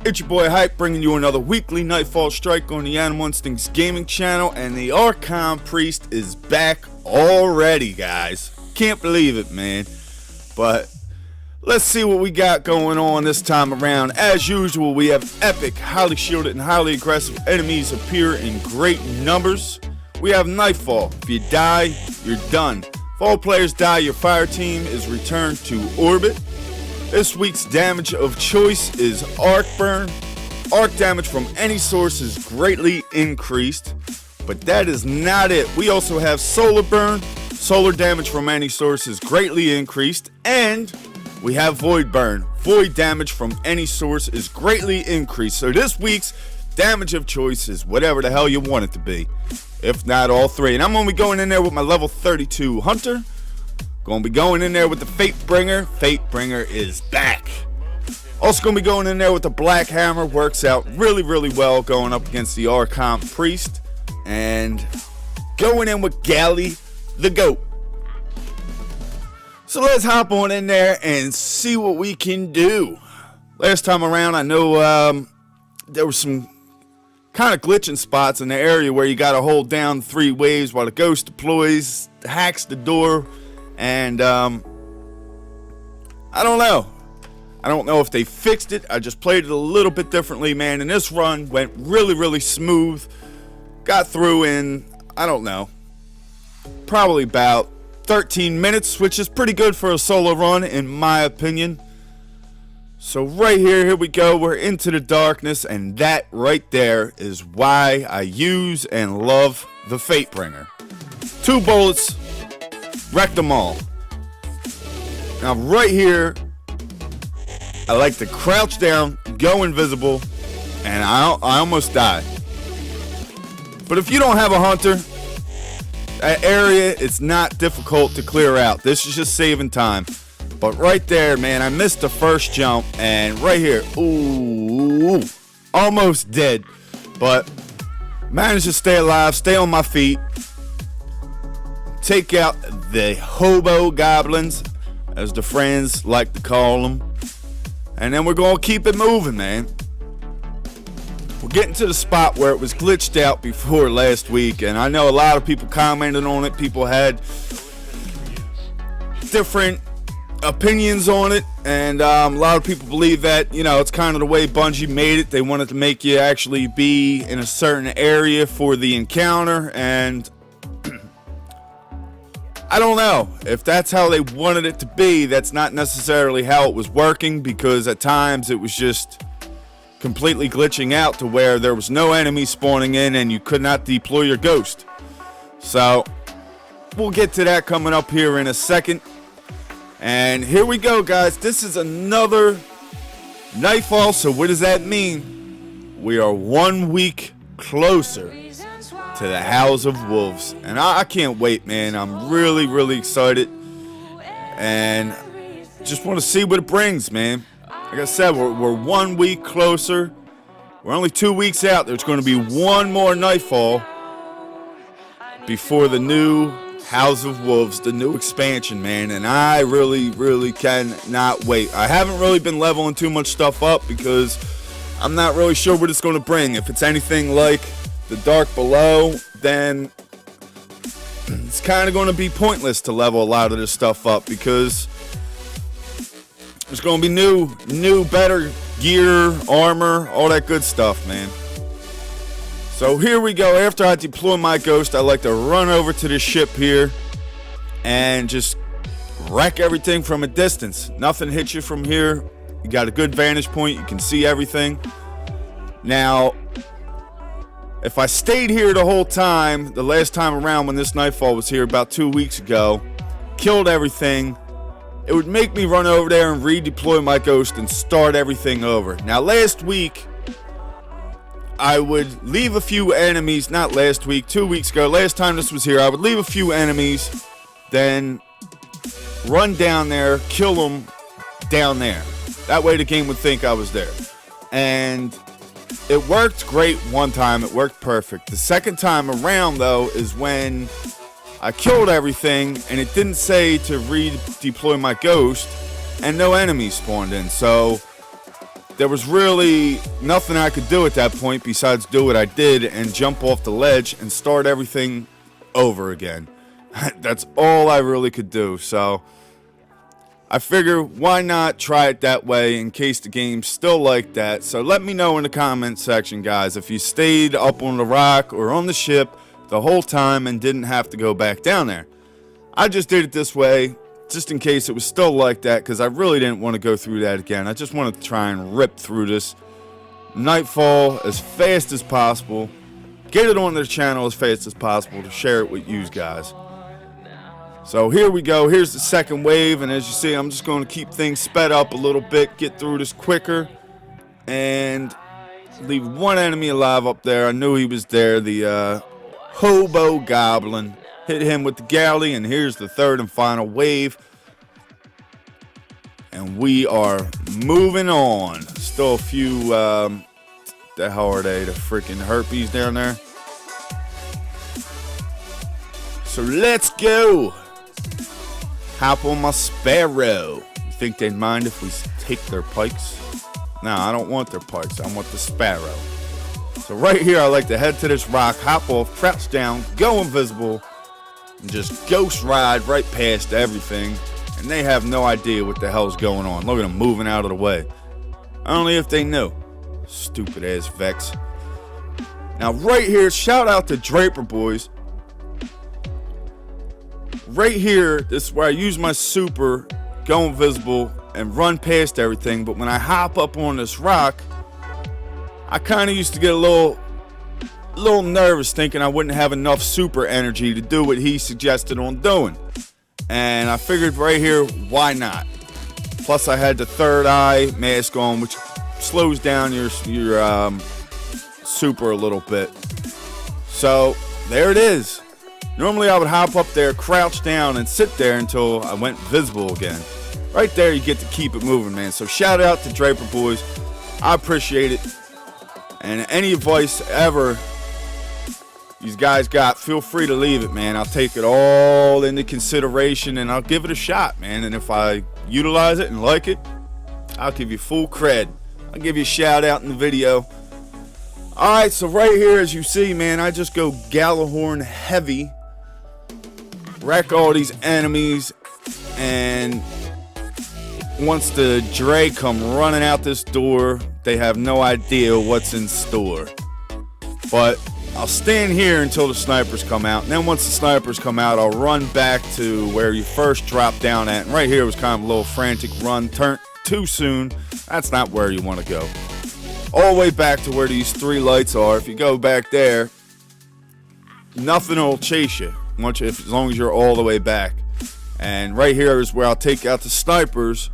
It's your boy Hype, bringing you another weekly Nightfall strike on the Animal Instincts Gaming channel, and the Archon Priest is back already, guys. Can't believe it, man. But let's see what we got going on this time around. As usual, we have epic, highly shielded, and highly aggressive enemies appear in great numbers. We have Nightfall. If you die, you're done. If all players die, your fire team is returned to orbit. This week's damage of choice is Arc Burn. Arc damage from any source is greatly increased, but that is not it. We also have Solar Burn. Solar damage from any source is greatly increased, and we have Void Burn. Void damage from any source is greatly increased. So this week's damage of choice is whatever the hell you want it to be, if not all three. And I'm going to be going in there with my level 32 Hunter. Gonna be going in there with the Fate Bringer. Fate Bringer is back. Also gonna be going in there with the Black Hammer. Works out really, really well going up against the Archon Priest. And going in with Galley the Goat. So let's hop on in there and see what we can do. Last time around, I know there were some kind of glitching spots in the area where you gotta hold down 3 waves while the ghost deploys, hacks the door. And I don't know. I don't know if they fixed it. I just played it a little bit differently, man. And this run went really, really smooth. Got through in, I don't know, probably about 13 minutes, which is pretty good for a solo run, in my opinion. So right here we go. We're into the darkness, and that right there is why I use and love the Fate Bringer. 2 bullets. Wrecked them all. Now right here, I like to crouch down, go invisible, and I almost died. But if you don't have a hunter, that area, it's not difficult to clear out. This is just saving time. But right there, man, I missed the first jump, and right here, ooh, almost dead. But managed to stay alive, stay on my feet. Take out the hobo goblins, as the friends like to call them. And then we're going to keep it moving, man. We're getting to the spot where it was glitched out before last week. And I know a lot of people commented on it. People had different opinions on it. And a lot of people believe that, you know, it's kind of the way Bungie made it. They wanted to make you actually be in a certain area for the encounter. And I don't know if that's how they wanted it to be. That's not necessarily how it was working, because at times it was just completely glitching out to where there was no enemies spawning in and you could not deploy your ghost. So we'll get to that coming up here in a second. And here we go, guys. This is another Nightfall. So what does that mean? We are 1 week closer to the House of Wolves, and I can't wait, man. I'm really, really excited, and just want to see what it brings, man. Like I said, we're 1 week closer. We're only 2 weeks out. There's going to be one more Nightfall before the new House of Wolves, the new expansion, man, and I really, really cannot wait. I haven't really been leveling too much stuff up because I'm not really sure what it's going to bring. If it's anything like the Dark Below, then it's kind of going to be pointless to level a lot of this stuff up, because there's going to be new better gear, armor, all that good stuff, man. So here we go. After I deploy my ghost, I like to run over to this ship here and just wreck everything from a distance. Nothing hits you from here. You got a good vantage point. You can see everything. Now, if I stayed here the whole time, the last time around when this Nightfall was here about 2 weeks ago, killed everything, it would make me run over there and redeploy my ghost and start everything over. Now last week, I would leave a few enemies, not last week, 2 weeks ago, last time this was here, I would leave a few enemies, then run down there, kill them down there. That way the game would think I was there. And it worked great one time. It worked perfect. The second time around, though, is when I killed everything, and it didn't say to redeploy my ghost, and no enemies spawned in. So there was really nothing I could do at that point besides do what I did and jump off the ledge and start everything over again. That's all I really could do. So I figure, why not try it that way in case the game's still like that. So let me know in the comment section, guys, if you stayed up on the rock or on the ship the whole time and didn't have to go back down there. I just did it this way just in case it was still like that, because I really didn't want to go through that again. I just wanted to try and rip through this Nightfall as fast as possible, get it on their channel as fast as possible to share it with you guys. So here we go. Here's the second wave, and as you see, I'm just going to keep things sped up a little bit, get through this quicker, and leave one enemy alive up there. I knew he was there, the hobo goblin. Hit him with the galley, and here's the third and final wave. And we are moving on. Still a few, the hell are they? The freaking herpes down there. So let's go. Hop on my sparrow. You think they'd mind if we take their pikes? No, I don't want their pikes. I want the sparrow. So right here, I like to head to this rock, hop off, crouch down, go invisible, and just ghost ride right past everything. And they have no idea what the hell's going on. Look at them moving out of the way. Only if they knew. Stupid ass Vex. Now right here, shout out to Draper Boys. Right here, this is where I use my super, go invisible, and run past everything. But when I hop up on this rock, I kind of used to get a little nervous, thinking I wouldn't have enough super energy to do what he suggested on doing. And I figured right here, why not? Plus I had the third eye mask on, which slows down your super a little bit. So there it is. Normally I would hop up there, crouch down, and sit there until I went visible again. Right there, you get to keep it moving, man. So shout out to Draper Boys. I appreciate it. And any advice ever you guys got, feel free to leave it, man. I'll take it all into consideration, and I'll give it a shot, man. And if I utilize it and like it, I'll give you full cred. I'll give you a shout out in the video. Alright, so right here, as you see, man, I just go Gallahorn heavy. Wreck all these enemies, and once the Dre come running out this door, they have no idea what's in store. But I'll stand here until the snipers come out, and then once the snipers come out, I'll run back to where you first dropped down at. And right here was kind of a little frantic run, turned too soon. That's not where you want to go. All the way back to where these three lights are. If you go back there, nothing will chase you as long as you're all the way back. And right here is where I'll take out the snipers,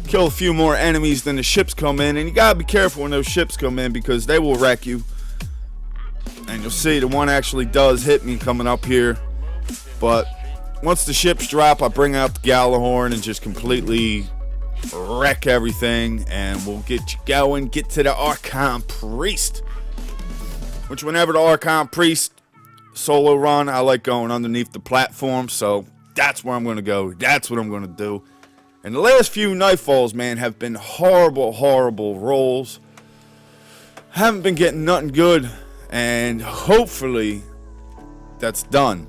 kill a few more enemies than the ships come in. And you gotta be careful when those ships come in, because they will wreck you. And you'll see the one actually does hit me coming up here. But once the ships drop, I bring out the Gallahorn and just completely wreck everything, and we'll get you going. Get to the Archon Priest, which whenever the Archon Priest solo run, I like going underneath the platform. So that's where I'm going to go. That's what I'm going to do. And the last few Nightfalls, man, have been horrible rolls. Haven't been getting nothing good, and hopefully that's done.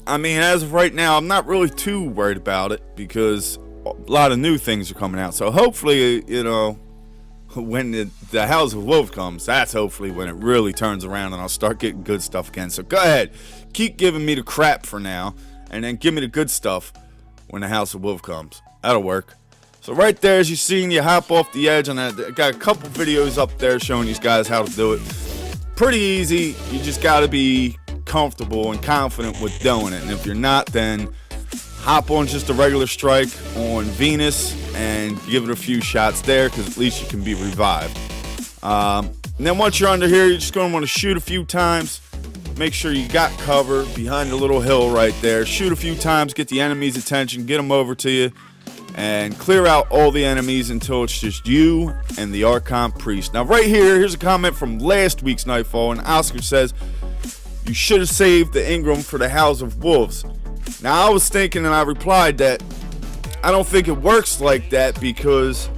I mean, as of right now, I'm not really too worried about it, because a lot of new things are coming out. So hopefully, you know, when the House of Wolves comes, that's hopefully when it really turns around and I'll start getting good stuff again. So go ahead, keep giving me the crap for now, and then give me the good stuff when the House of Wolves comes. That'll work. So right there, as you seen, you hop off the edge, and I got a couple videos up there showing you guys how to do it. Pretty easy. You just got to be comfortable and confident with doing it. And if you're not, then hop on just a regular strike on Venus and give it a few shots there, because at least you can be revived. And then once you're under here, you're just going to want to shoot a few times. Make sure you got cover behind the little hill right there. Shoot a few times, get the enemy's attention, get them over to you, and clear out all the enemies until it's just you and the Archon Priest. Now right here, here's a comment from last week's Nightfall, and Oscar says, you should have saved the Ingram for the House of Wolves. Now I was thinking, and I replied that I don't think it works like that, because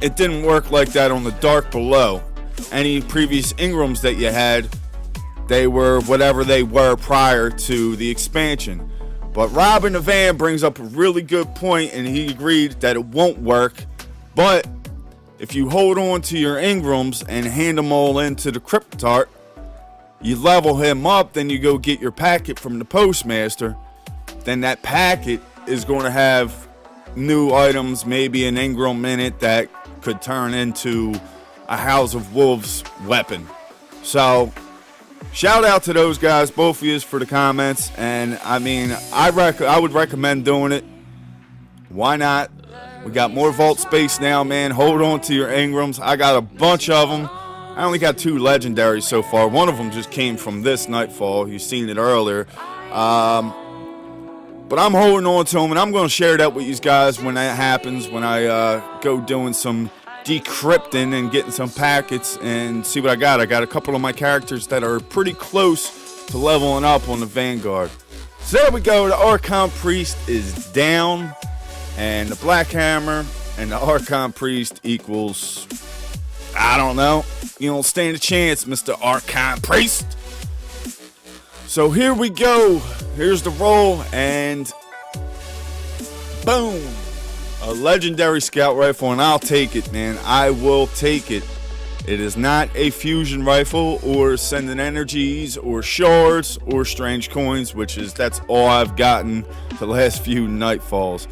it didn't work like that on the dark below. Any previous Ingrams that you had, they were whatever they were prior to the expansion. But Rob in the van brings up a really good point, and he agreed that it won't work. But if you hold on to your Ingrams and hand them all into the Cryptart, you level him up, then you go get your packet from the postmaster. Then that packet is going to have new items, maybe an Ingram in it that could turn into a House of Wolves weapon. So shout out to those guys, both of you, for the comments. And I mean, I would recommend doing it. Why not? We got more vault space now, man. Hold on to your Ingrams. I got a bunch of them. I only got 2 legendaries so far. One of them just came from this Nightfall. You've seen it earlier. But I'm holding on to them, and I'm going to share that with you guys when that happens, when I go doing some decrypting and getting some packets and see what I got. I got a couple of my characters that are pretty close to leveling up on the Vanguard. So there we go. The Archon Priest is down, and the Black Hammer and the Archon Priest equals, I don't know. You don't stand a chance, Mr. Archon Priest. So here we go. Here's the roll, and boom. A legendary scout rifle, and I'll take it, man. I will take it. It is not a fusion rifle or sending energies or shards or strange coins, that's all I've gotten the last few Nightfalls.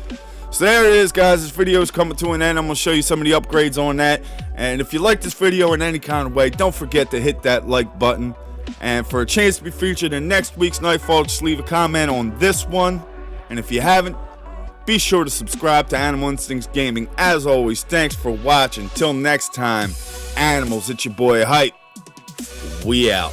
So there it is, guys. This video is coming to an end. I'm going to show you some of the upgrades on that. And if you like this video in any kind of way, don't forget to hit that like button. And for a chance to be featured in next week's Nightfall, just leave a comment on this one. And if you haven't, be sure to subscribe to Animal Instincts Gaming. As always, thanks for watching. Till next time, Animals, it's your boy Hype. We out.